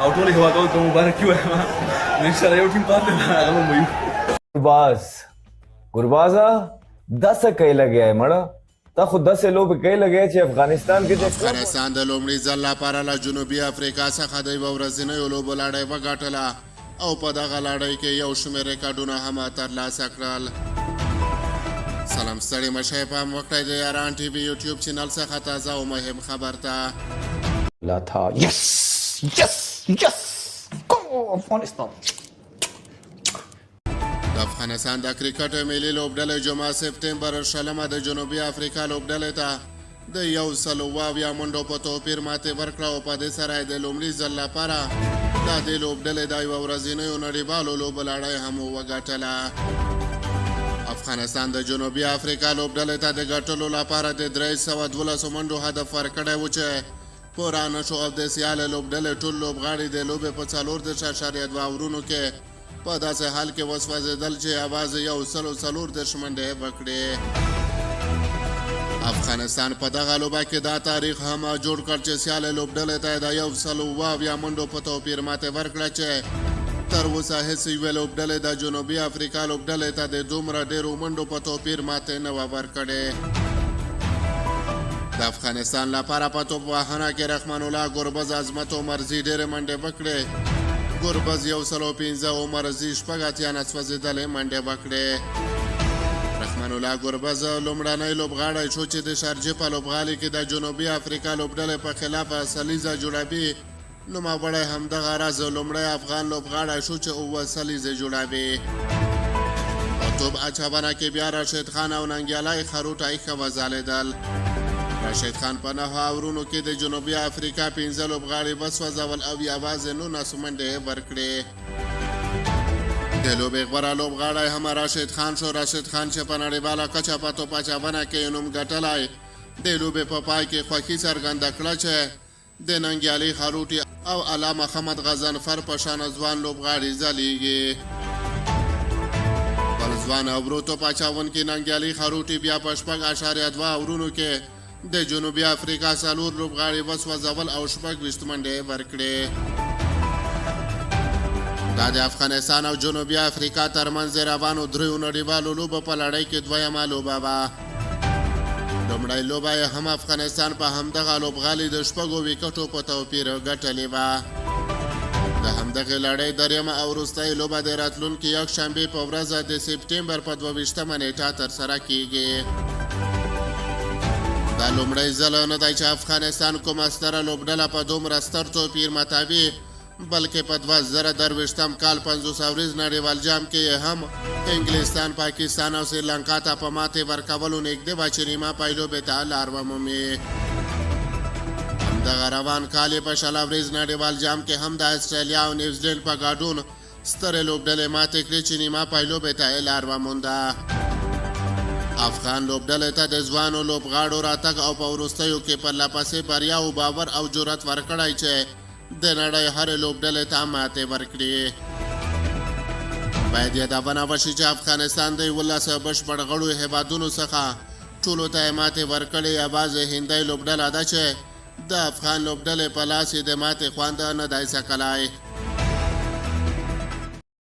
او ټول هیوادوالو ته مبارکي وایم انشاءالله یو ټیم پاتې ده هغه به ویو गुरबाजा 10 کای لګیا مړه تا خو 10 لوب کای لګیا چې افغانستان کې افغانستان د لومړي ځل لپاره له جنوبي افریقا څخه د یوه ورځنیو لوبو لړۍ وګټله او په دغه لړۍ کې یو شمېر ریکارډونه هم ترلاسه کړل. سلام ستړي مه شئ، پام وکړئ د یاران ټي وي یوټیوب چینل څخه تازه او مهم خبر ته لا تھا یس یس یس کو افغانستان. د افغانستان د کرکټ ملي لوبډلې جمعه سپتمبر 20 د جنوبي افریقا لوبډلې ته د 120 منډو په توپیر ماتې ورکړه او په دې سره د لومړي ځل لپاره د دې لوبډلې د یوه ورځنیو نړیوالو لوبو لړۍ هم وګټله. افغانستان د جنوبي افریقا لوبډلې ته د ګټلو لپاره د 312 منډو هدف ورکړی و چې پوره نه شو او د سیاله لوبډلې ټول لوبغاړي د لوبې په 4.2 اورونو کې په داسې حال کې وسوځېدل چې یوازې 140 منډې وکړې. افغانستان په دغه لوبه کې دا تاریخ هم جوړ کړ چې سیاله لوبډلې ته د 120 منډو په توپیر ماتې ورکړه چې تر اوسه هیڅ یوې لوبډلې د جنوبي افریقا لوبډلې ته د دومره ډېرو منډو په توپیر ماتې نه وه ورکړې. د افغانستان لپاره په توپ وهنه کې رحمان الله ګربز عظمت او مرزي ډېرې منډې وکړې. ګربز 115 او مرزي 8 سوځېدلې منډې وکړې. رحمان الله ګربز لومړنی لوبغاړی شو چې د شارجې په لوبغالي کې د جنوبي افریقا لوبډلې په خلاف سلیزه جوړوي. نوموړی همدغه راز لومړی افغان لوبغاړی شو چې 7 سلیزې جوړوي. په توپ اچونه کې بیا راشد خان او ننګیالی خروټی ښه وځلېدل. راشد خان په 9 اورونو کې د جنوبي افریقا 15 لوبغاړي وسوځول او یوازې 19 منډې ورکړې. د لوبې غوره لوبغاړی هم راشد خان شو. راشد خان چې په نړیواله کچه په توپ اچونه کې نوم ګټلی، د لوبې په پای کې خوښي څرګنده کړه چې د ننګیالي خروټي او علامه محمد غضنفر په شان ځوان لوبغاړي ځلیږي. بل ځوان او ورو توپ اچونکي ننګیالي خروټي بیا په 6.2 اورونو کې د جنوبي افریقا 4 لوبغاړي وسوځول او 26 منډې ورکړې. دا د افغانستان او جنوبي افریقا ترمنځ روانو دریو نړیوالو لوبو په لړۍ کې دویمه لوبه وه. لومړی لوبه یې هم افغانستان په همدغه لوبغالي د 6 ویکټو په توپیر ګټلې وه. د همدغې لړۍ دریمه او وروستۍ لوبه د راتلونکي یکشنبې په ورځ د سپتمبر په 22 نیټه ترسره کیږي. دا لومړی ځل نه دی چې افغانستان کومه ستره لوبډله په دومره ستر توپیر ماتوي، بلکې په 2023 کال 50 نړیوال جام کې هم انګلستان، پاکستان او سریلانکا ته په ماتې ورکولو نږدې وه چې نیمه پای لوبې ته لار ومومي. همدغه روان کال یې په 20 نړیوال جام کې هم د استرالیا او نیوزیلینډ په ګډون سترې لوبډلې ماتې کړې چې نیمه پای لوبې ته لار ومونده. افغان لوبډلې ته د ځوانو لوبغاړو راتګ او په وروستیو کې پرله پسې بریا او باور او جرأت ورکړی چې د نړۍ هرې لوبډلې ته ماتې ورکړي. باید یادونه وشي چې افغانستان د 11 بشپړ غړو هیوادونو څخه ټولو ته یې ماتې ورکړې. یوازې هندۍ لوبډله ده چې د افغان لوبډلې په لاس یې د ماتې خوند نه دی څکلی.